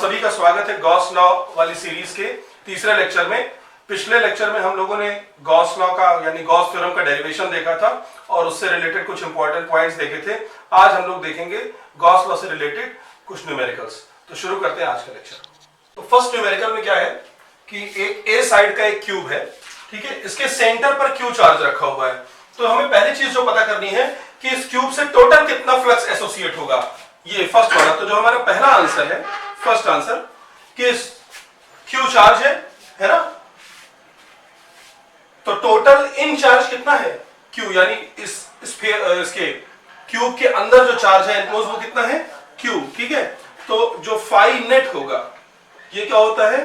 सभी का स्वागत है गॉस लॉ वाली सीरीज के तीसरे लेक्चर में। पिछले लेक्चर में हम लोगों ने गॉस लॉ का यानी गॉस थ्योरम का डेरिवेशन देखा था और उससे रिलेटेड कुछ इंपॉर्टेंट पॉइंट्स देखे थे। आज हम लोग देखेंगे गॉस लॉ से रिलेटेड कुछ न्यूमेरिकल्स। तो शुरू करते हैं आज का लेक्चर। तो फर्स्ट न्यूमेरिकल में क्या है कि एक ए साइड का एक क्यूब है, ठीक है, इसके सेंटर पर क्यू चार्ज रखा हुआ है। तो हमें पहली चीज जो पता करनी है कि इस क्यूब से टोटल कितना फ्लक्स एसोसिएट होगा, ये फर्स्ट वाला। तो जो हमारा पहला आंसर है, फर्स्ट आंसर कि क्यू चार्ज है ना, तो टोटल इन चार्ज कितना है क्यू, यानी इसके क्यूब के अंदर जो चार्ज है एनक्लोज वो कितना है क्यू, ठीक है। तो जो फाई नेट होगा ये क्या होता है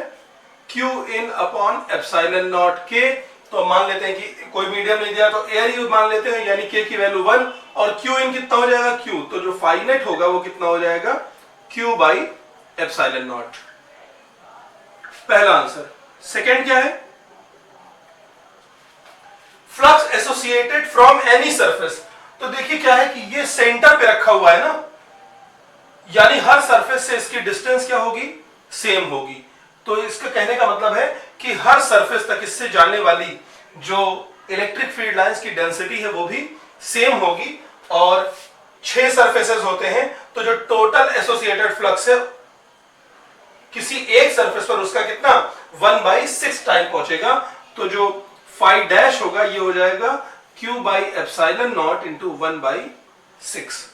Q in upon epsilon not के। तो मान लेते हैं कि कोई मीडियम नहीं दिया तो एयर ही मान लेते हैं, यानी के की वैल्यू 1 और क्यू इन कितना हो जाएगा क्यू। तो जो फाई नेट होगा वो कितना हो जाएगा क्यू बाई एप्सिलॉन नॉट, पहला आंसर। सेकंड क्या है, flux associated from any surface. तो देखिए क्या है कि ये सेंटर पे रखा हुआ है ना, यानी हर सरफेस से इसकी डिस्टेंस क्या होगी सेम होगी। तो इसका कहने का मतलब है कि हर सरफेस तक इससे जाने वाली जो इलेक्ट्रिक फील्ड लाइंस की डेंसिटी है वो भी सेम होगी। और 6 सरफेसेस होते हैं तो जो टोटल एसोसिएटेड फ्लक्स है किसी एक सरफेस पर उसका कितना 1/6 टाइम पहुंचेगा। तो जो फाई डैश होगा ये हो जाएगा Q by epsilon not into 1/6,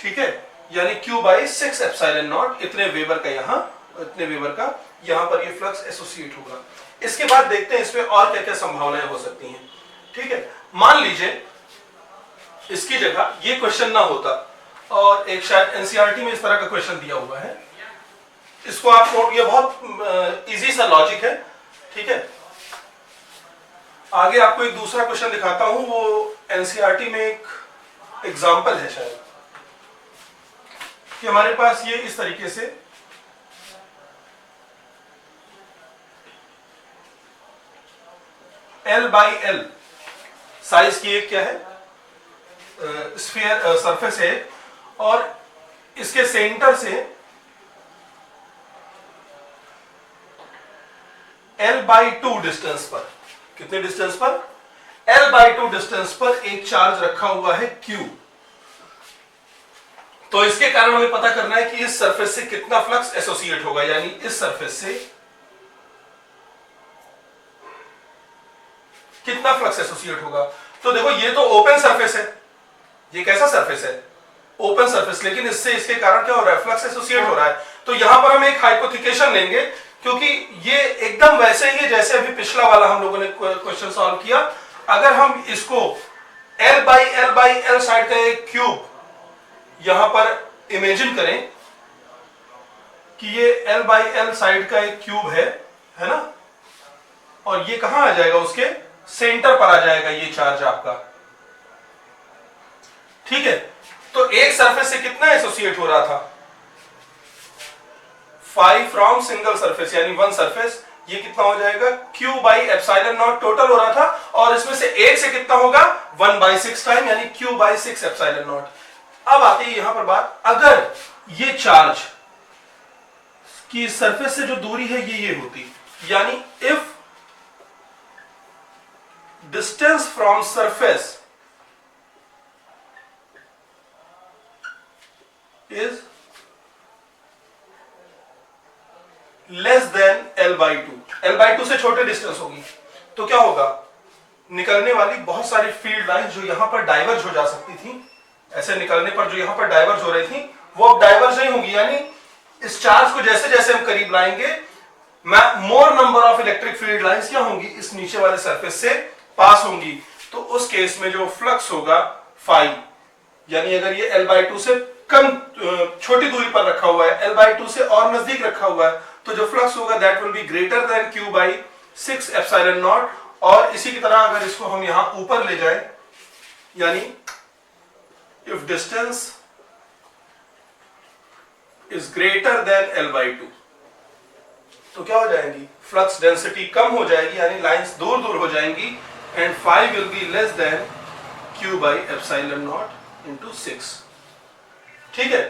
ठीक है, यानी क्यू बाई 6 एप्सिलॉन नॉट, इतने वेबर का यहां पर ये फ्लक्स एसोसिएट होगा। इसके बाद देखते हैं इसमें और क्या क्या संभावनाएं हो सकती हैं, ठीक है। मान लीजिए इसकी जगह ये क्वेश्चन ना होता और एक शायद एनसीईआरटी में इस तरह का क्वेश्चन दिया हुआ है, इसको आप नोट, ये बहुत इजी सा लॉजिक है, ठीक है। आगे आपको एक दूसरा क्वेश्चन दिखाता हूं, वो एनसीईआरटी में एक एग्जांपल है शायद, कि हमारे पास ये इस तरीके से L बाई एल साइज की एक क्या है स्फीयर सरफेस है और इसके सेंटर से L/2 डिस्टेंस पर, कितने डिस्टेंस पर L/2 डिस्टेंस पर एक चार्ज रखा हुआ है Q। तो इसके कारण हमें पता करना है कि इस सरफेस से कितना फ्लक्स एसोसिएट होगा, यानी इस सरफेस से कितना फ्लक्स एसोसिएट होगा। तो देखो ये तो ओपन सरफेस है, ये कैसा सरफेस है ओपन सरफेस, लेकिन इससे इसके कारण क्या हो रहा है फ्लक्स एसोसिएट हो रहा है। तो यहां पर हम एक हाइपोथेसिस लेंगे, क्योंकि ये एकदम वैसे ही है जैसे अभी पिछला वाला हम लोगों ने क्वेश्चन सॉल्व किया। अगर हम इसको L/L/L साइड का एक क्यूब यहां पर इमेजिन करें कि ये L/L साइड का एक क्यूब है ना, और ये कहां आ जाएगा उसके सेंटर पर आ जाएगा ये चार्ज आपका, ठीक है। तो एक सरफेस से कितना एसोसिएट हो रहा था 5 फ्रॉम सिंगल सरफेस, यानी 1 सरफेस, ये कितना हो जाएगा Q by epsilon not total हो रहा था, और इसमें से एक से कितना होगा 1/6 टाइम, यानी क्यू बाई 6 एप्सिलॉन नॉट। अब आती है यहां पर बात, अगर ये चार्ज की सरफेस से जो दूरी है ये होती, यानी if distance from surface is less than L/2, L/2 से छोटे डिस्टेंस होगी, तो क्या होगा निकलने वाली बहुत सारी फील्ड लाइन जो यहां पर डाइवर्ज हो जा सकती थी, ऐसे निकलने पर जो यहां पर डाइवर्ज हो रही थी वो अब डाइवर्ज नहीं होगी, यानी इस चार्ज को जैसे जैसे हम करीब लाएंगे मोर number of electric field lines क्या होंगी इस नीचे वाले सरफेस से पास होंगी। तो उस केस में जो फ्लक्स होगा फाई, यानी अगर ये L/2 से कम छोटी दूरी पर रखा हुआ है, L/2 से और नजदीक रखा हुआ है, तो जो फ्लक्स होगा that will be greater than Q by 6 epsilon not. और इसी की तरह अगर इसको हम यहां ऊपर ले जाएं, यानी if distance is greater than L/2, तो क्या हो जाएगी फ्लक्स डेंसिटी कम हो जाएगी, यानी लाइंस दूर दूर हो जाएंगी, and phi will be less than Q by epsilon naught into 6, ठीक है।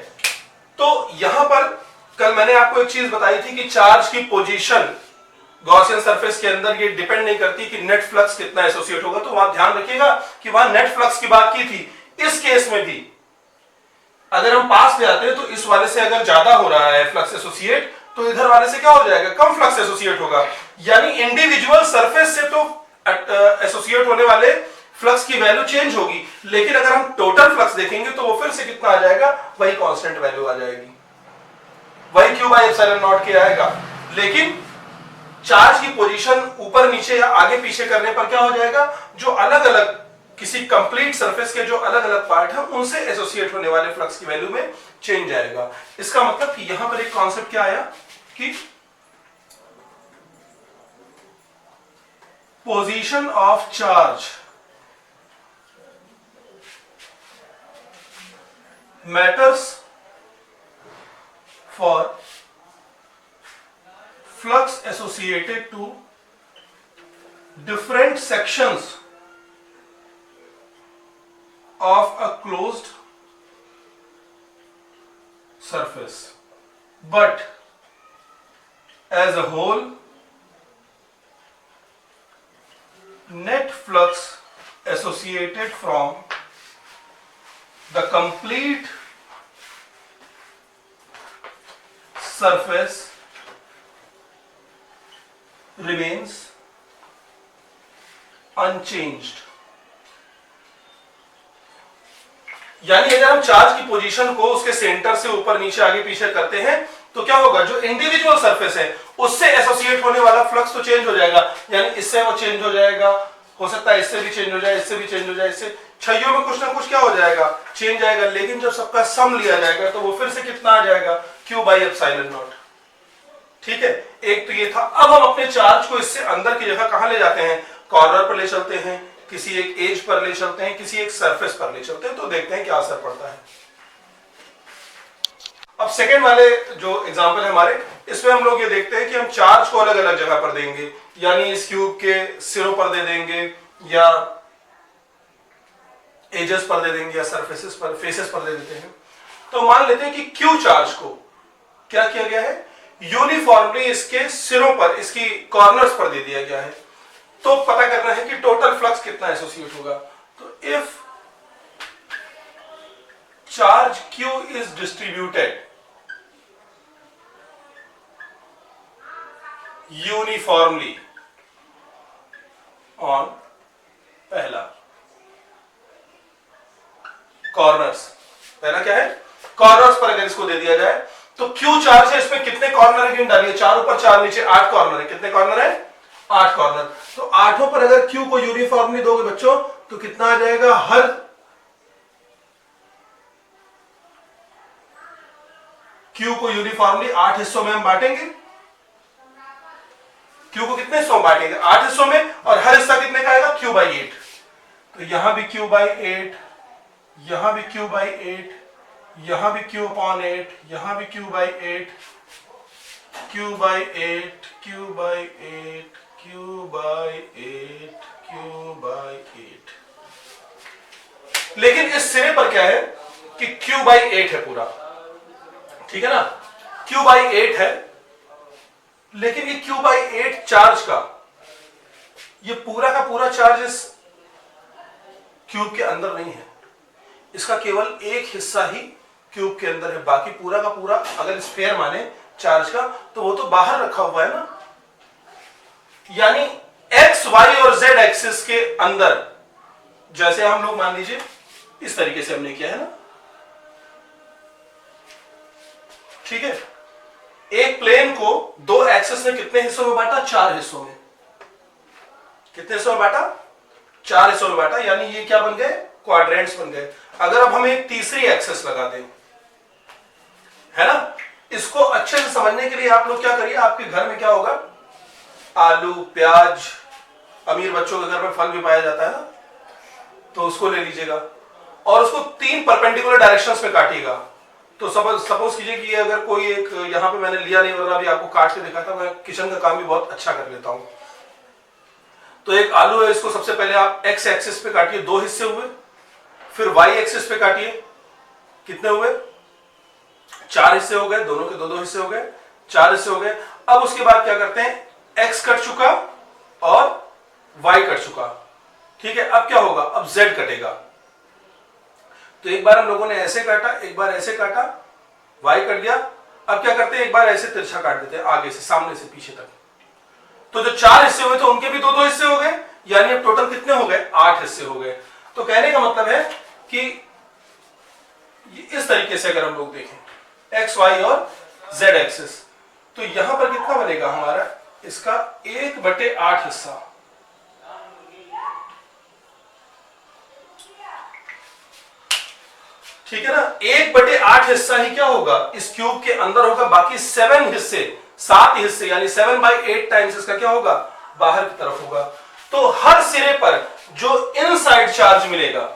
तो यहां पर कल मैंने आपको एक चीज बताई थी कि चार्ज की पोजीशन गॉसियन सरफेस के अंदर ये डिपेंड नहीं करती कि नेट फ्लक्स कितना एसोसिएट होगा, तो वहां ध्यान रखिएगा कि वहां नेट फ्लक्स की बात की थी। इस केस में भी अगर हम पास ले आते हैं तो इस वाले से अगर ज्यादा हो रहा है फ्लक्स एसोसिएट, तो इधर वाले से क्या हो जाएगा, कम फ्लक्स एसोसिएट होगा। यानी इंडिविजुअल सरफेस से तो एसोसिएट होने वाले फ्लक्स की वैल्यू चेंज होगी, लेकिन अगर हम टोटल फ्लक्स देखेंगे तो वो फिर से कितना आ जाएगा, वही कांस्टेंट वैल्यू आ जाएगी, वही Q बाई एप्सिलॉन नॉट के आएगा। लेकिन चार्ज की पोजीशन ऊपर नीचे या आगे पीछे करने पर क्या हो जाएगा, जो अलग अलग किसी कंप्लीट सरफेस के जो अलग अलग पार्ट है उनसे एसोसिएट होने वाले फ्लक्स की वैल्यू में चेंज आएगा। इसका मतलब कि यहां पर एक कॉन्सेप्ट क्या आया कि position of charge matters for flux associated to different sections of a closed surface, but as a whole net flux associated from the complete surface remains unchanged। यानी अगर हम चार्ज की पोजीशन को उसके सेंटर से ऊपर नीचे आगे पीछे करते हैं तो क्या होगा, जो इंडिविजुअल सरफेस है उससे एसोसिएट होने वाला फ्लक्स तो चेंज हो जाएगा, यानी इससे वो चेंज हो जाएगा, हो सकता है इससे भी चेंज हो जाए, इससे भी चेंज हो जाए, इससे छइयों में कुछ ना कुछ क्या हो जाएगा, चेंज आएगा। लेकिन जब सबका सम लिया जाएगा तो वो फिर से कितना आ जाएगा, Q बाई एप्सिलॉन नॉट। ठीक है, एक तो ये था। अब हम अपने चार्ज को इससे अंदर की जगह कहां ले जाते हैं, कॉर्नर पर ले चलते हैं, किसी एक एज पर ले चलते हैं, किसी एक सरफेस पर ले चलते हैं, तो देखते हैं क्या असर पड़ता है। अब सेकेंड वाले जो एग्जांपल है हमारे, इसमें हम लोग ये देखते हैं कि हम चार्ज को अलग अलग जगह पर देंगे, यानी इस क्यूब के सिरों पर दे देंगे या एजेस पर दे देंगे या सरफेसेस पर, फेसेस पर दे देते हैं। तो मान लेते हैं कि क्यू चार्ज को क्या किया गया है, यूनिफॉर्मली इसके सिरों पर, इसकी कॉर्नर्स पर दे दिया गया है। तो पता करना है कि टोटल फ्लक्स कितना एसोसिएट होगा। तो if charge Q is distributed uniformly on पहला कॉर्नर्स, पहला क्या है, कॉर्नर्स पर अगर इसको दे दिया जाए तो Q चार्ज है, इसमें कितने कॉर्नर है गिन डालिए, 4 ऊपर 4 नीचे, 8 कॉर्नर है। कितने कॉर्नर है, 8 कॉर्नर। तो आठों पर अगर Q को यूनिफॉर्मली दोगे बच्चों तो कितना आ जाएगा, हर Q को यूनिफॉर्मली 8 हिस्सों में हम बांटेंगे। Q को कितने हिस्सों में बांटेंगे, 8 हिस्सों में, और हर हिस्सा कितने का आएगा, Q बाई 8। तो यहां भी Q बाई 8, यहां भी Q बाई 8, यहां भी Q अपॉन 8, यहां भी Q by 8, Q by 8, Q by 8, Q by 8, Q by 8। लेकिन इस सिरे पर क्या है कि Q बाई 8 है पूरा, ठीक है ना, Q बाई 8 है, लेकिन ये Q बाई 8 चार्ज का, ये पूरा का पूरा चार्ज इस क्यूब के अंदर नहीं है, इसका केवल एक हिस्सा ही क्यूब के अंदर है, बाकी पूरा का पूरा अगर स्फीयर माने चार्ज का तो वो तो बाहर रखा हुआ है ना। यानी एक्स वाई और जेड एक्सिस के अंदर, जैसे हम लोग मान लीजिए इस तरीके से हमने किया है ना, ठीक है, एक प्लेन को दो एक्सिस में कितने हिस्सों में बांटा, 4 हिस्सों में। कितने हिस्सों में बांटा, 4 हिस्सों में बांटा, यानी ये क्या बन गए, क्वाड्रेंट्स बन गए। अगर अब हम एक तीसरी एक्सिस लगा दें, है ना, इसको अच्छे से समझने के लिए आप लोग क्या करिए, आपके घर में क्या होगा, आलू, प्याज, अमीर बच्चों के घर में फल भी पाया जाता है ना, तो उसको ले लीजिएगा और उसको 3 परपेंडिकुलर डायरेक्शंस में काटिएगा। तो सपोज कीजिए कि अगर कोई एक, यहां पे मैंने लिया नहीं वरना भी आपको काट के दिखाता, मैं किचन का काम भी बहुत अच्छा कर लेता हूं। तो एक आलू है, इसको सबसे पहले आप एक्स एक्सिस पे काटिए, 2 हिस्से हुए, फिर वाई एक्सिस पे काटिए, कितने हुए, 4 हिस्से हो गए, दोनों के दो दो हिस्से हो गए, 4 हिस्से हो गए। अब उसके बाद क्या करते हैं, x कट चुका और y कट चुका, ठीक है। अब क्या होगा, अब z कटेगा। तो एक बार हम लोगों ने ऐसे काटा, एक बार ऐसे काटा, y कट गया। अब क्या करते हैं, एक बार ऐसे तिरछा काट देते हैं, आगे से सामने से पीछे तक। तो जो 4 हिस्से हुए थे उनके भी दो दो हिस्से हो गए, यानी अब टोटल कितने हो गए, 8 हिस्से हो गए। तो कहने का मतलब है कि इस तरीके से अगर हम लोग देखें एक्स वाई और जेड एक्सिस, तो यहां पर कितना बनेगा हमारा, इसका 1/8 हिस्सा। ठीक है ना, 1/8 हिस्सा ही क्या होगा, इस क्यूब के अंदर होगा, बाकी 7 हिस्से, 7 हिस्से यानी 7/8 टाइम्स इसका क्या होगा, बाहर की तरफ होगा। तो हर सिरे पर जो इनसाइड चार्ज मिलेगा,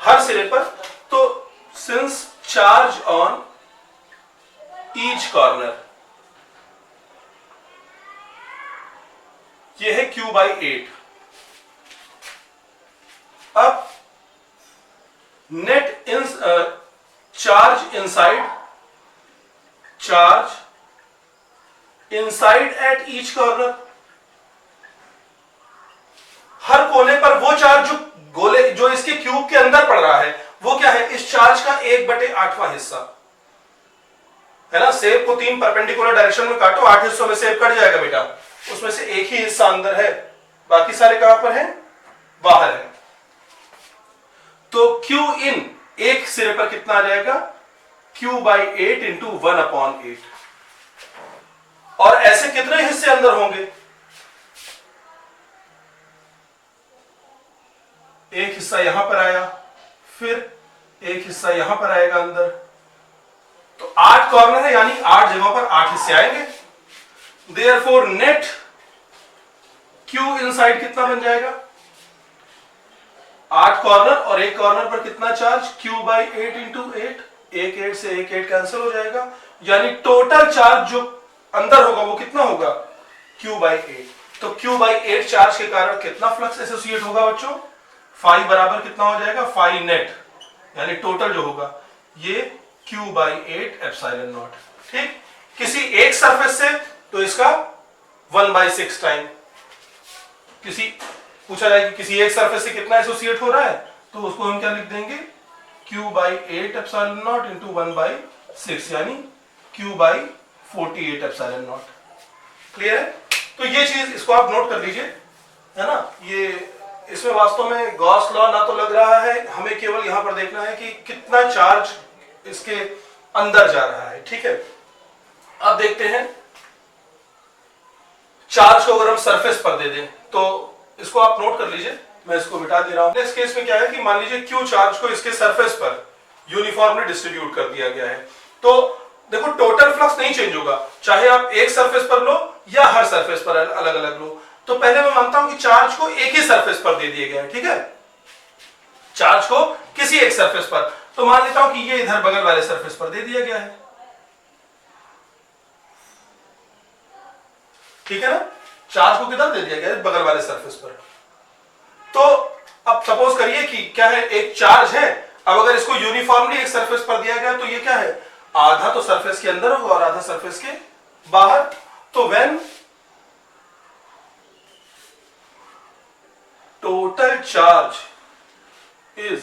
हर सिरे पर, तो since charge on each corner, ये है Q/8। अब net in charge inside at each corner, हर कोने पर वो चार्ज जो इसके क्यूब के अंदर पड़ रहा है वो क्या है, इस चार्ज का 1/8वां हिस्सा है ना। सेब को 3 परपेंडिकुलर डायरेक्शन में काटो, 8 हिस्सों में सेब कट जाएगा बेटा, उसमें से एक ही हिस्सा अंदर है, बाकी सारे कहां पर हैं, बाहर है। तो Q इन एक सिरे पर कितना आ जाएगा, Q/8 इंटू 1/8। और ऐसे कितने हिस्से अंदर होंगे, एक हिस्सा यहां पर आया, फिर एक हिस्सा यहां पर आएगा अंदर। तो 8 कॉर्नर है, यानी 8 जगहों पर 8 हिस्से आएंगे। देयरफॉर नेट Q इनसाइड कितना बन जाएगा, 8 कॉर्नर और एक कॉर्नर पर कितना चार्ज, Q/8 इंटू 8, एक 8 से एक 8 कैंसिल हो जाएगा, यानी टोटल चार्ज जो अंदर होगा वो कितना होगा, Q/8। तो Q/8 चार्ज के कारण कितना फ्लक्स एसोसिएट होगा बच्चों, फाई बराबर कितना हो जाएगा, फाई नेट, यानी टोटल जो होगा ये Q/8 एप्सिलॉन नॉट। ठीक, किसी एक सरफेस से तो इसका 1/6 टाइम, किसी पूछा जाए कि किसी एक सरफेस से कितना एसोसिएट हो रहा है, तो उसको हम क्या लिख देंगे, Q/8 एप्सिलॉन नॉट इंटू 1/6, यानी Q/48 एप्सिलॉन नॉट। क्लियर है। तो ये चीज इसको आप नोट कर लीजिए, है ना। ये इसमें वास्तव में गॉस लॉ ना तो लग रहा है, हमें केवल यहां पर देखना है कि कितना चार्ज इसके अंदर जा रहा है। ठीक है, अब देखते हैं चार्ज को अगर हम सरफेस पर दे दें, तो इसको आप नोट कर लीजिए, मैं इसको मिटा दे रहा हूं। नेक्स्ट केस में क्या है कि मान लीजिए Q चार्ज को इसके सरफेस पर यूनिफॉर्मली डिस्ट्रीब्यूट कर दिया गया है, तो देखो टोटल फ्लक्स नहीं चेंज होगा, चाहे आप एक सरफेस पर लो या हर सरफेस पर अलग अलग लो। तो पहले मैं मानता हूं कि चार्ज को एक ही सरफेस पर दे दिया गया है, ठीक है, चार्ज को किसी एक सरफेस पर, तो मान लेता हूं कि ये इधर बगल वाले सरफेस पर दे दिया गया है, ठीक है ना। चार्ज को किधर दे दिया गया है, बगल वाले सरफेस पर। तो अब सपोज करिए कि क्या है, एक चार्ज है, अब अगर इसको यूनिफॉर्मली एक सरफेस पर दिया गया तो ये क्या है, आधा तो सरफेस के अंदर होगा और आधा सरफेस के बाहर। तो when total charge is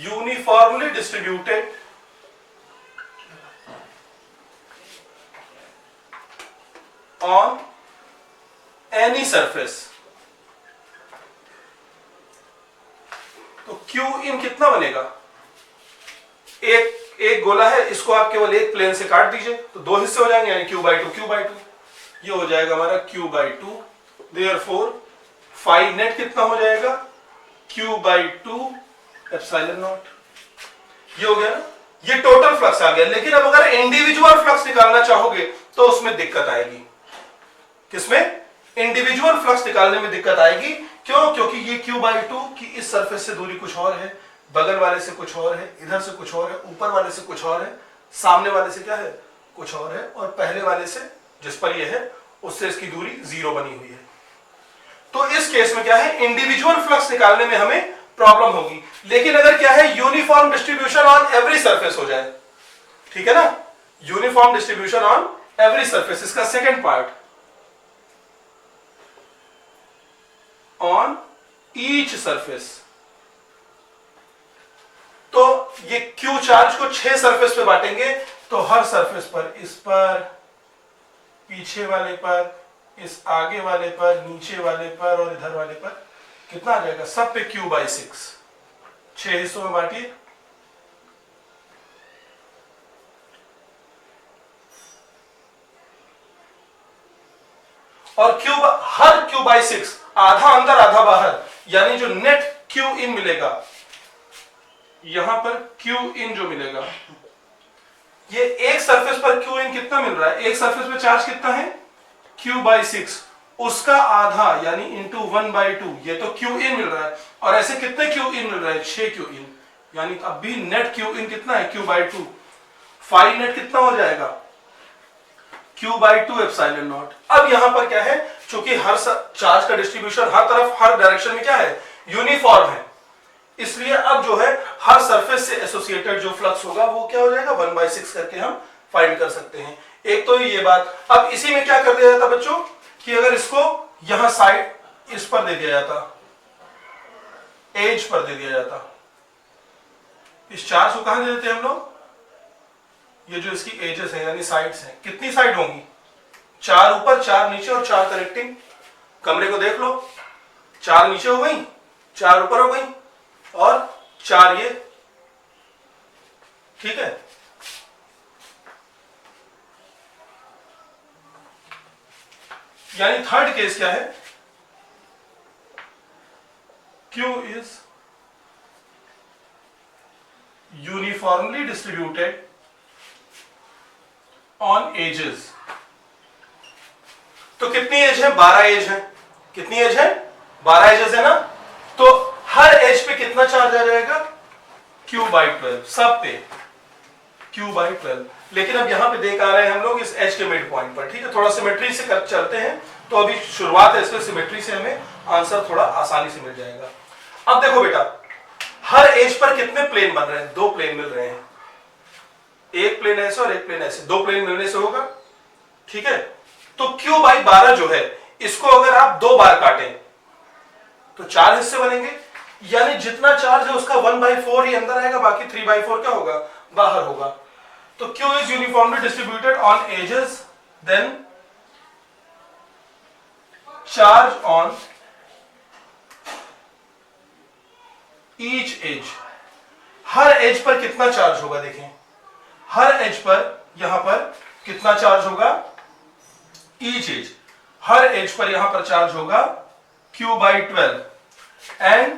uniformly distributed on any surface, तो Q इन कितना बनेगा, एक गोला है, इसको आप केवल एक प्लेन से काट दीजिए तो दो हिस्से हो जाएंगे, यानी Q/2, ये हो जाएगा हमारा Q/2। देयरफॉर फाई नेट कितना हो जाएगा, Q/2 एप्सिलॉन नॉट। ये हो गया ना, ये टोटल फ्लक्स आ गया। लेकिन अब अगर इंडिविजुअल फ्लक्स निकालना चाहोगे तो उसमें दिक्कत आएगी। किसमें, इंडिविजुअल फ्लक्स निकालने में दिक्कत आएगी। क्यों, क्योंकि ये Q/2 की इस सरफेस से दूरी कुछ और है, बगल वाले से कुछ और है, इधर से कुछ और है, ऊपर वाले से कुछ और है, सामने वाले से क्या है, कुछ और है, और पहले वाले से जिस पर ये है उससे इसकी दूरी 0 बनी हुई है। तो इस केस में क्या है, इंडिविजुअल फ्लक्स निकालने में हमें प्रॉब्लम होगी। लेकिन अगर क्या है, uniform distribution on every surface हो जाए, ठीक है ना, uniform distribution on every surface, इसका second part, on each surface. तो ये क्यू चार्ज को 6 सरफेस पे बांटेंगे, तो हर सरफेस पर, इस पर, पीछे वाले पर, इस आगे वाले पर, नीचे वाले पर और इधर वाले पर कितना आ जाएगा, सब पे Q/6, 6 हिस्सों में बांटिए। और हर Q/6 आधा अंदर आधा बाहर, यानी जो नेट Q इन मिलेगा, यहां पर Q इन जो मिलेगा, ये एक सरफेस पर Q इन कितना मिल रहा है, एक सरफेस पे चार्ज कितना है Q/6, उसका आधा यानी इंटू 1/2, ये तो Q इन मिल रहा है। और ऐसे कितने Q इन मिल रहा है, 6 Q इन, यानी अब भी नेट Q इन कितना है Q/2, फाई नेट कितना हो जाएगा Q/2 एप्सिलॉन नॉट। अब यहां पर क्या है, चूंकि हर चार्ज का डिस्ट्रीब्यूशन हर तरफ हर डायरेक्शन में क्या है, यूनिफॉर्म है, इसलिए अब जो है हर सरफेस से एसोसिएटेड जो फ्लक्स होगा वो क्या हो जाएगा, 1/6 करके हम फाइंड कर सकते हैं। एक तो ये बात। अब इसी में क्या कर दिया जाता बच्चों, कि अगर इसको यहां साइड इस पर दे दिया जाता, एज पर दे दिया जाता, इस चार्ज को कहां दे देते हैं हम लोग, ये जो इसकी एजेस है यानी साइड्स हैं, कितनी साइड होंगी, 4 ऊपर 4 नीचे और 4 कनेक्टिंग। कमरे को देख लो, 4 नीचे हो गई, 4 ऊपर हो गई और 4 ये, ठीक है। यानी थर्ड केस क्या है, Q is uniformly distributed on edges। तो कितनी एज है, 12 एज है, कितनी एज है, 12 एजेस है ना, तो हर एज पे कितना चार्ज आ जाएगा, Q/12, सब पे Q/12। लेकिन अब यहां पे देख आ रहे हैं हम लोग इस एज के मिड पॉइंट पर, ठीक है, थोड़ा सिमेट्री से चलते हैं, तो अभी शुरुआत है इसमें, सिमेट्री से हमें आंसर थोड़ा आसानी से मिल जाएगा। अब देखो बेटा, हर एज पर कितने प्लेन बन रहे हैं, 2 प्लेन मिल रहे हैं, एक प्लेन ऐसे और एक प्लेन ऐसे, 2 प्लेन मिलने से होगा, ठीक है। तो Q/12 जो है, इसको अगर आप 2 बार काटें तो 4 हिस्से बनेंगे, यानी जितना चार्ज है उसका 1/4 ही अंदर आएगा, बाकी 3/4 क्या होगा, बाहर होगा। तो Q is uniformly distributed on edges, then charge on each edge। हर एज पर कितना चार्ज होगा, देखें, हर एज पर यहां पर कितना चार्ज होगा, ईच एज, हर एज पर यहां पर चार्ज होगा Q/12 एंड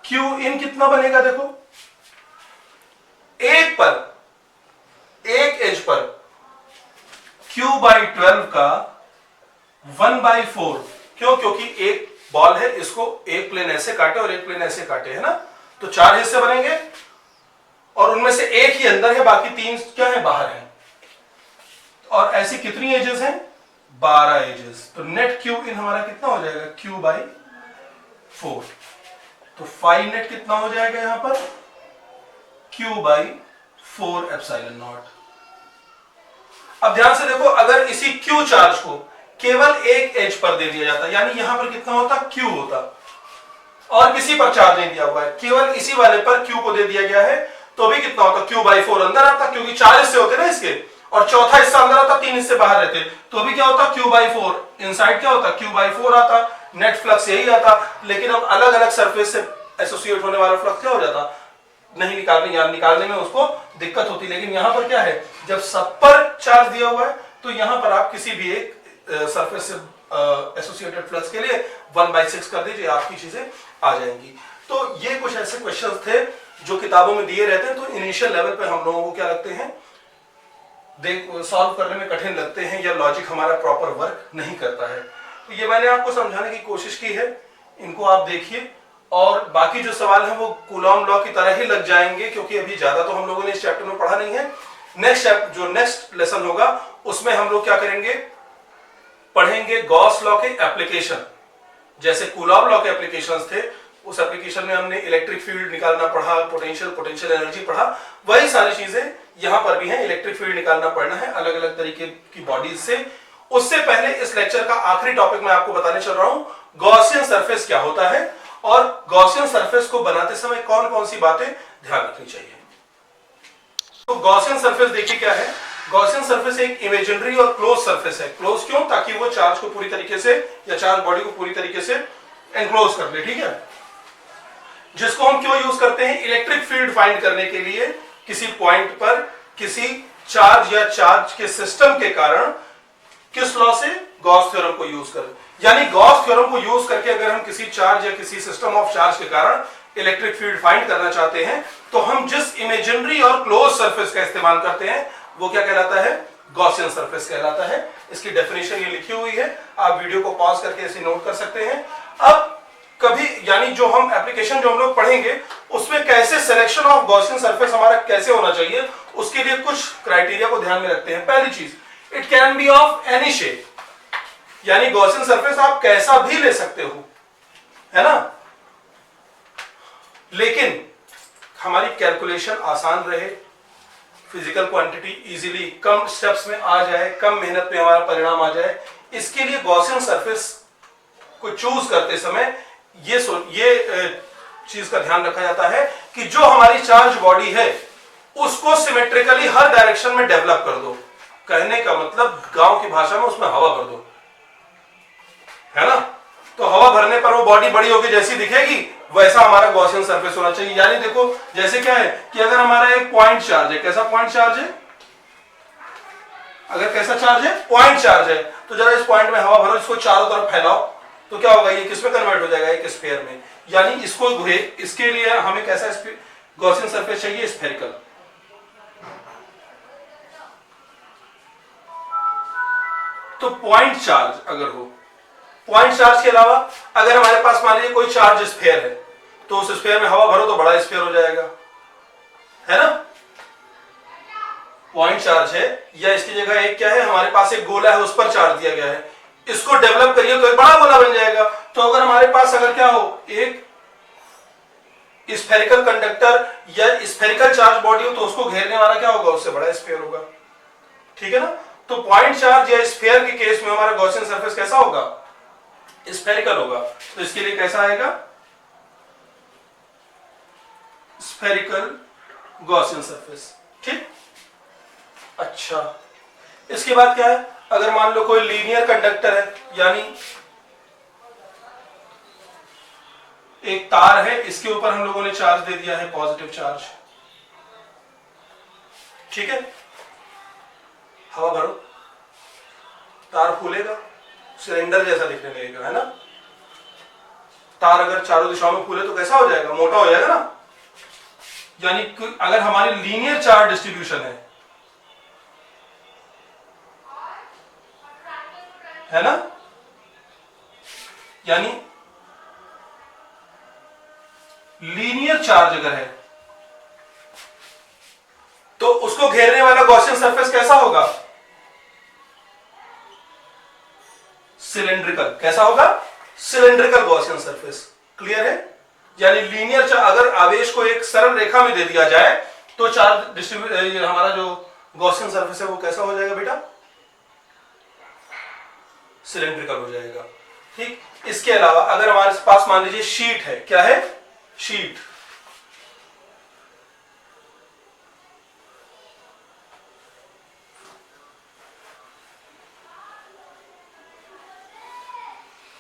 Q इन कितना बनेगा, देखो, एक पर, एक एज पर Q/12 का 1/4, क्यों, क्योंकि एक बॉल है, इसको एक प्लेन ऐसे काटे और एक प्लेन ऐसे काटे, है ना, तो 4 हिस्से बनेंगे और उनमें से एक ही अंदर है, बाकी 3 क्या है, बाहर है। और ऐसी कितनी एजेस हैं, 12 एजेस। तो नेट Q इन हमारा कितना हो जाएगा, Q/4। तो फाई नेट कितना हो जाएगा यहां पर, Q/4 एप्सिलॉन नॉट। अब ध्यान से देखो, अगर इसी Q चार्ज को केवल एक एज पर दे दिया जाता, यानी यहां पर कितना होता, Q होता, और किसी पर चार्ज नहीं दिया हुआ है, केवल इसी वाले पर Q को दे दिया गया है, तो भी कितना होता, Q/4 अंदर आता, क्योंकि 4 हिस्से होते ना इसके, और चौथा हिस्सा अंदर आता, 3 हिस्से बाहर रहते, तो भी क्या होता, Q/4 इनसाइड क्या होता, Q/4 आता, नेट फ्लक्स यही आता। लेकिन अब अलग अलग सरफेस से एसोसिएट होने वाला फ्लक्स क्या हो जाता, नहीं निकालने, या निकालने में उसको दिक्कत होती। लेकिन यहां पर क्या है, जब सब पर चार्ज दिया हुआ है, तो यहां पर आप किसी भी एक सरफेस से एसोसिएटेड फ्लक्स के लिए 1/6 कर दीजिए, आपकी चीजें आ जाएंगी। तो ये कुछ ऐसे क्वेश्चंस थे जो किताबों में दिए रहते हैं, तो इनिशियल लेवल पे हम लोगों को क्या लगते हैं, सॉल्व करने में कठिन लगते हैं, या लॉजिक हमारा प्रॉपर वर्क नहीं करता है। तो ये मैंने आपको समझाने की कोशिश की है, इनको आप देखिए, और बाकी जो सवाल है वो कूलॉम लॉ की तरह ही लग जाएंगे, क्योंकि अभी ज्यादा तो हम लोगों ने इस चैप्टर में पढ़ा नहीं है। नेक्स्ट लेसन होगा उसमें हम लोग क्या करेंगे, पढ़ेंगे गॉस लॉ के एप्लीकेशन, जैसे कूलॉम लॉ के एप्लीकेशंस थे, उस एप्लीकेशन में हमने इलेक्ट्रिक फील्ड निकालना पढ़ा, पोटेंशियल एनर्जी पढ़ा, वही सारी चीजें यहां पर भी हैं। इलेक्ट्रिक फील्ड निकालना पड़ना है अलग अलग तरीके की बॉडीज से। उससे पहले इस लेक्चर का आखिरी टॉपिक मैं आपको बताने चल रहा हूं, गॉसियन सरफेस क्या होता है और गॉसियन सरफेस को बनाते समय कौन कौन सी बातें ध्यान रखनी चाहिए। तो गॉसियन सरफेस देखिए क्या है। गॉसियन सरफेस एक इमेजिनरी और क्लोज सरफेस है। क्लोज क्यों? ताकि वो चार्ज को पूरी तरीके से या चार्ज बॉडी को पूरी तरीके से एनक्लोज कर ले, ठीक है। जिसको हम क्यों यूज करते हैं? इलेक्ट्रिक फील्ड फाइंड करने के लिए किसी पॉइंट पर किसी चार्ज या चार्ज के सिस्टम के कारण। किस लॉ से? गॉस थ्योरम को यूज कर, यानी गॉस थ्योरम को यूज करके अगर हम किसी चार्ज या किसी सिस्टम ऑफ चार्ज के कारण इलेक्ट्रिक फील्ड फाइंड करना चाहते हैं तो हम जिस इमेजिनरी और क्लोज सरफेस का इस्तेमाल करते हैं वो क्या कहलाता है? गॉसियन सरफेस कहलाता है। इसकी डेफिनेशन ये लिखी हुई है, आप वीडियो को पॉज करके इसे नोट कर सकते हैं। अब कभी यानी जो हम एप्लीकेशन जो हम लोग पढ़ेंगे उसमें कैसे सिलेक्शन ऑफ गॉसियन सरफेस हमारा कैसे होना चाहिए, उसके लिए कुछ क्राइटेरिया को ध्यान में रखते हैं। पहली चीज, it can be of any shape, यानी गॉसियन सरफेस आप कैसा भी ले सकते हो, है ना, लेकिन हमारी कैलकुलेशन आसान रहे, physical quantity easily come steps में आ जाए, कम मेहनत में हमारा परिणाम आ जाए, इसके लिए गॉसियन सरफेस को चूज करते समय ये चीज का ध्यान रखा जाता है कि जो हमारी चार्ज बॉडी है उसको सिमेट्रिकली हर डायरेक्शन में डेवलप कर दो। कहने का मतलब गांव की भाषा में उसमें हवा भर दो, है ना। तो हवा भरने पर वो बॉडी बड़ी होकर जैसी दिखेगी वैसा हमारा गॉसियन सरफेस होना चाहिए। यानी देखो जैसे क्या है कि अगर हमारा एक पॉइंट चार्ज है, कैसा पॉइंट चार्ज है, अगर कैसा चार्ज है, पॉइंट चार्ज है, तो जरा इस पॉइंट में हवा भरो, इसको चारों तरफ फैलाओ, तो क्या होगा, ये किस में कन्वर्ट हो जाएगा? एक स्फीयर में। यानी इसको इसके लिए हमें कैसा गॉसियन सरफेस चाहिए? स्फेरिकल। तो पॉइंट चार्ज अगर हो, पॉइंट चार्ज के अलावा अगर हमारे पास मान लीजिए कोई चार्ज स्फीयर है तो उस स्फीयर में हवा भरो तो बड़ा स्फीयर हो जाएगा, है ना। पॉइंट चार्ज है या इसकी जगह एक क्या है, हमारे पास एक गोला है उस पर चार्ज दिया गया है, इसको डेवलप करिए तो एक बड़ा गोला बन जाएगा। तो अगर हमारे पास अगर क्या हो, एक स्फेरिकल कंडक्टर या स्फेरिकल चार्ज बॉडी हो तो उसको घेरने वाला क्या होगा? उससे बड़ा स्फीयर होगा, ठीक है ना। तो पॉइंट चार्ज या स्फीयर के केस में हमारा गॉसियन सरफेस कैसा होगा? स्फेरिकल होगा। तो इसके लिए कैसा आएगा? स्फेरिकल गॉसियन सरफेस, ठीक। अच्छा, इसके बाद क्या है, अगर मान लो कोई लीनियर कंडक्टर है, यानी एक तार है, इसके ऊपर हम लोगों ने चार्ज दे दिया है, पॉजिटिव चार्ज, ठीक है। हवा भरो, तार फूलेगा, सिलेंडर जैसा दिखने लगेगा, है ना। तार अगर चारों दिशाओं में फूले तो कैसा हो जाएगा? मोटा हो जाएगा ना। यानी अगर हमारी लीनियर चार्ज डिस्ट्रीब्यूशन है ना, यानी लीनियर चार्ज अगर है तो उसको घेरने वाला गॉसियन सरफेस कैसा होगा? सिलेंड्रिकल। कैसा होगा? Cylindrical Gaussian surface. क्लियर है? यानी लीनियर चार्ज, अगर आवेश को एक सरल रेखा में दे दिया जाए तो चार्ज डिस्ट्रीब्यूट हमारा जो गॉसियन सरफेस है वो कैसा हो जाएगा बेटा? सिलेंड्रिकल हो जाएगा, ठीक। इसके अलावा अगर हमारे पास मान लीजिए शीट है, क्या है? शीट।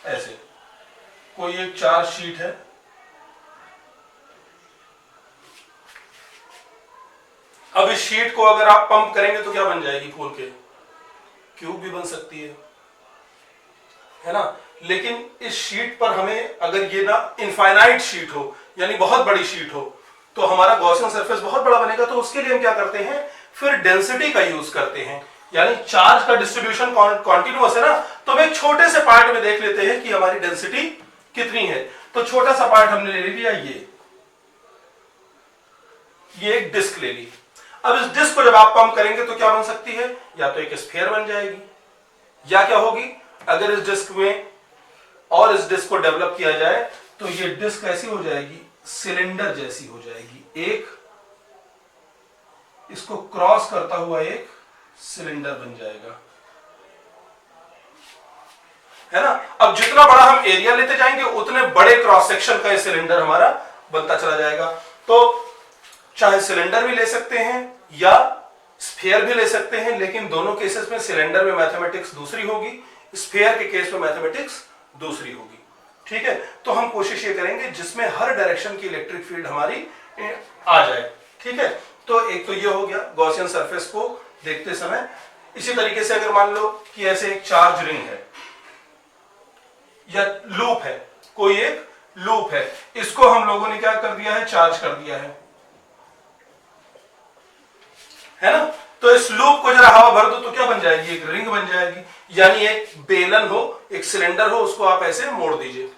ऐसे कोई एक चार्ज शीट है, अब इस शीट को अगर आप पंप करेंगे तो क्या बन जाएगी? खोल के क्यूब भी बन सकती है ना। लेकिन इस शीट पर हमें अगर ये ना इनफाइनाइट शीट हो, यानी बहुत बड़ी शीट हो, तो हमारा गॉसियन सरफेस बहुत बड़ा बनेगा। तो उसके लिए हम क्या करते हैं? फिर डेंसिटी का यूज करते हैं, यानी चार्ज का डिस्ट्रीब्यूशन कॉन्टिन्यूअस है ना, तो हम एक छोटे से पार्ट में देख लेते हैं कि हमारी डेंसिटी कितनी है। तो छोटा सा पार्ट हमने ले लिया, ये एक डिस्क ले ली। अब इस डिस्क को जब आप पंप करेंगे तो क्या बन सकती है? या तो एक स्फीयर बन जाएगी, या क्या होगी, अगर इस डिस्क में और इस डिस्क को डेवलप किया जाए तो ये डिस्क ऐसी हो जाएगी, सिलेंडर जैसी हो जाएगी, एक इसको क्रॉस करता हुआ एक सिलेंडर बन जाएगा, है ना। अब जितना बड़ा हम एरिया लेते जाएंगे उतने बड़े क्रॉस सेक्शन का ये सिलेंडर हमारा बनता चला जाएगा। तो चाहे सिलेंडर भी ले सकते हैं या स्फीयर भी ले सकते हैं, लेकिन दोनों केसेस में सिलेंडर में मैथमेटिक्स दूसरी होगी, स्फीयर के केस में मैथमेटिक्स दूसरी होगी, ठीक है। तो हम कोशिश ये करेंगे जिसमें हर डायरेक्शन की इलेक्ट्रिक फील्ड हमारी आ जाए, ठीक है। तो एक तो ये हो गया गॉसियन सरफेस को देखते समय। इसी तरीके से अगर मान लो कि ऐसे एक चार्ज रिंग है या लूप है, कोई एक लूप है, इसको हम लोगों ने क्या कर दिया है, चार्ज कर दिया है ना। तो इस लूप को जरा हवा भर दो तो क्या बन जाएगी, एक रिंग बन जाएगी। यानी एक बेलन हो, एक सिलेंडर हो, उसको आप ऐसे मोड़ दीजिए,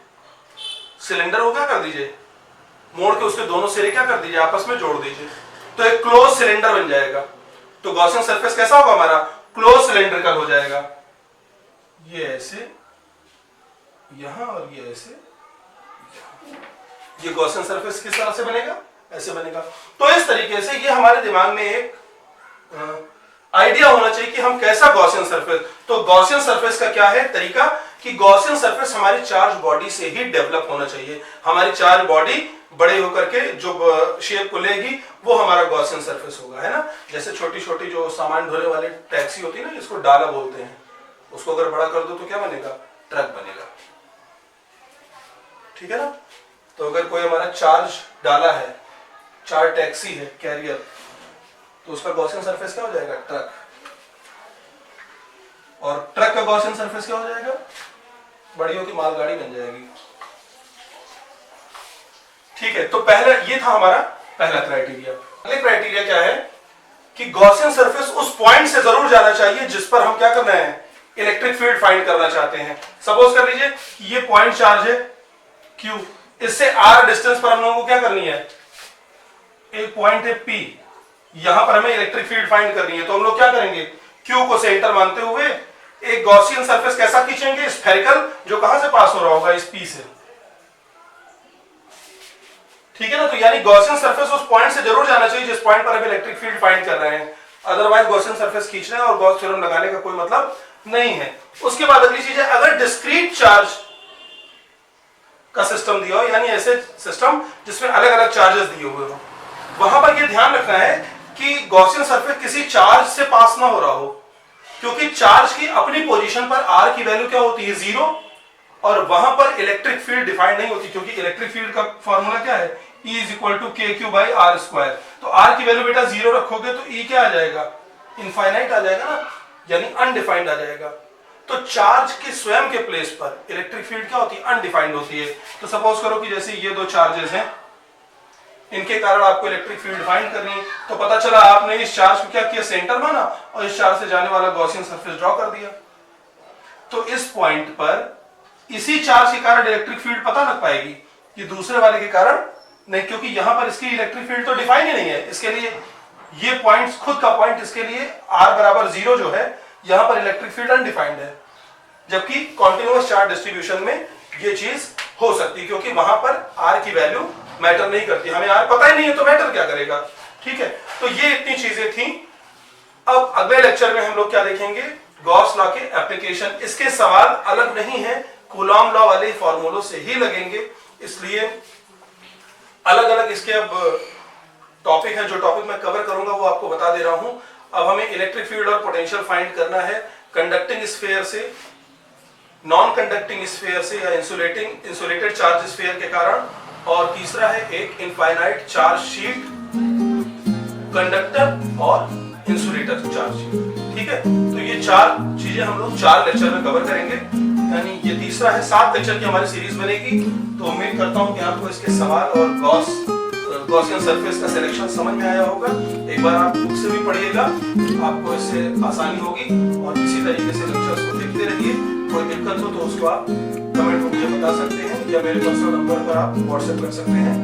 सिलेंडर को क्या कर दीजिए, मोड़ के उसके दोनों सिरे क्या कर दीजिए, आपस में जोड़ दीजिए, तो एक क्लोज सिलेंडर बन जाएगा। तो गॉसियन सरफेस कैसा होगा हमारा, क्लोज सिलेंड्रिकल हो जाएगा। ये ऐसे यहां और ये ऐसे यहां। ये गॉसियन सरफेस किस तरह से बनेगा, ऐसे बनेगा। तो इस तरीके से ये हमारे दिमाग में एक आइडिया होना चाहिए कि हम कैसा गॉसियन सरफेस। तो गॉसियन सरफेस का क्या है तरीका कि गॉसियन सरफेस हमारी चार्ज बॉडी से ही डेवलप होना चाहिए। हमारी चार्ज बॉडी बड़े होकर के जो शेप को लेगी वो हमारा गॉसियन सरफेस होगा, है ना। जैसे छोटी छोटी जो सामान ढोने वाली टैक्सी होती है ना, जिसको डाला बोलते हैं, उसको अगर बड़ा कर दो तो क्या बनेगा, ट्रक बनेगा, ठीक है ना। तो अगर कोई हमारा चार्ज डाला है, चार्ज टैक्सी है, कैरियर, तो उसका गॉसियन सरफेस क्या हो जाएगा, ट्रक। और ट्रक का गॉसियन सरफेस क्या हो जाएगा, बड़ियों की मालगाड़ी बन जाएगी, ठीक है। तो पहला ये था हमारा पहला क्राइटेरिया। अगले क्राइटेरिया क्या है कि गॉसियन सरफेस उस पॉइंट से जरूर जाना चाहिए जिस पर हम क्या करना है, इलेक्ट्रिक फील्ड फाइंड करना चाहते हैं। सपोज कर लीजिए कि ये पॉइंट चार्ज है Q, इससे R डिस्टेंस पर हम लोगों को क्या करनी है, एक पॉइंट है P, यहां पर हमें इलेक्ट्रिक फील्ड फाइंड करनी है। तो हम लोग क्या करेंगे, Q को सेंटर मानते हुए एक गॉसियन सरफेस कैसा खींचेंगे, स्फेरिकल, जो कहां से पास हो रहा होगा, इस P से, ठीक है ना। तो यानी गॉसियन सरफेस उस पॉइंट से जरूर जाना चाहिए जिस पॉइंट पर हम इलेक्ट्रिक फील्ड फाइंड कर रहे हैं, अदरवाइज गॉसियन सरफेस खींचना है और गॉस थ्योरम लगाने का कोई मतलब नहीं है। उसके बाद अगली चीज है, अगर डिस्क्रीट चार्ज का सिस्टम दिया हो, यानी ऐसे सिस्टम जिसमें अलग अलग चार्जेस दिए हुए हो, वहां पर यह ध्यान रखना है कि गॉसियन सरफेस किसी चार्ज से पास ना हो रहा हो, क्योंकि चार्ज की अपनी पोजीशन पर R की वैल्यू क्या होती है, 0, और वहां पर इलेक्ट्रिक फील्ड डिफाइंड नहीं होती, क्योंकि इलेक्ट्रिक फील्ड का फॉर्मूला क्या है, E = kq/r²। तो R की वैल्यू बेटा 0 रखोगे तो E क्या आ जाएगा, इनफाइनाइट आ जाएगा ना, यानी अनडिफाइंड आ जाएगा। तो चार्ज के स्वयं के प्लेस पर इलेक्ट्रिक फील्ड क्या होती है, अनडिफाइंड होती है। तो सपोज करो कि जैसे ये दो चार्जेस हैं, इनके कारण आपको इलेक्ट्रिक फील्ड फाइंड करनी है, तो पता चला आपने इस चार्ज को क्या किया, सेंटर माना और इस चार्ज से जाने वाला गॉसियन सरफेस ड्रॉ कर दिया। तो इस पॉइंट पर इसी चार्ज के कारण इलेक्ट्रिक फील्ड पता लग पाएगी, ये दूसरे वाले के कारण नहीं, क्योंकि यहां पर इसकी इलेक्ट्रिक फील्ड तो डिफाइन ही नहीं है। इसके लिए ये पॉइंट, खुद का पॉइंट, इसके लिए r = 0 जो है, यहां पर इलेक्ट्रिक फील्ड अनडिफाइंड है, जबकि कॉन्टिन्यूअस चार्ज डिस्ट्रीब्यूशन में ये चीज हो सकती है, क्योंकि वहां पर R की वैल्यू मैटर नहीं करती, हमें R पता ही नहीं है तो मैटर क्या करेगा, ठीक है। तो ये इतनी चीजें थी। अब अगले लेक्चर में हम लोग क्या देखेंगे, गॉस लॉ के एप्लीकेशन। इसके सवाल अलग नहीं है, कूलॉम लॉ वाले फॉर्मूलों से ही लगेंगे, इसलिए अलग अलग इसके अब टॉपिक है। जो टॉपिक मैं कवर करूंगा वो आपको बता दे रहा हूं। अब हमें इलेक्ट्रिक फील्ड और पोटेंशियल फाइंड करना है कंडक्टिंग स्फीयर से, नॉन कंडक्टिंग स्फीयर से, या इंसुलेटेड चार्ज स्फीयर के कारण, और तीसरा है एक इनफाइनाइट चार्ज शीट, कंडक्टर और इंसुलेटर चार्ज शीट, ठीक है। तो ये चार चीजें हम लोग 4 लेक्चर में कवर करेंगे, यानी ये तीसरा है, 7 लेक्चर की हमारी सीरीज बनेगी। तो उम्मीद करता हूं कि आपको इसके सवाल और गॉसियन सरफेस का सिलेक्शन समझ में आया होगा। एक बार आप बुक से भी पढ़िएगा, आपको इससे आसानी होगी, और इसी तरीके से लेक्चर्स को देखते रहिए। कोई दिक्कत हो तो उसको आप कमेंट में मुझे बता सकते हैं, या मेरे पर्सनल नंबर पर आप व्हाट्सएप कर सकते हैं।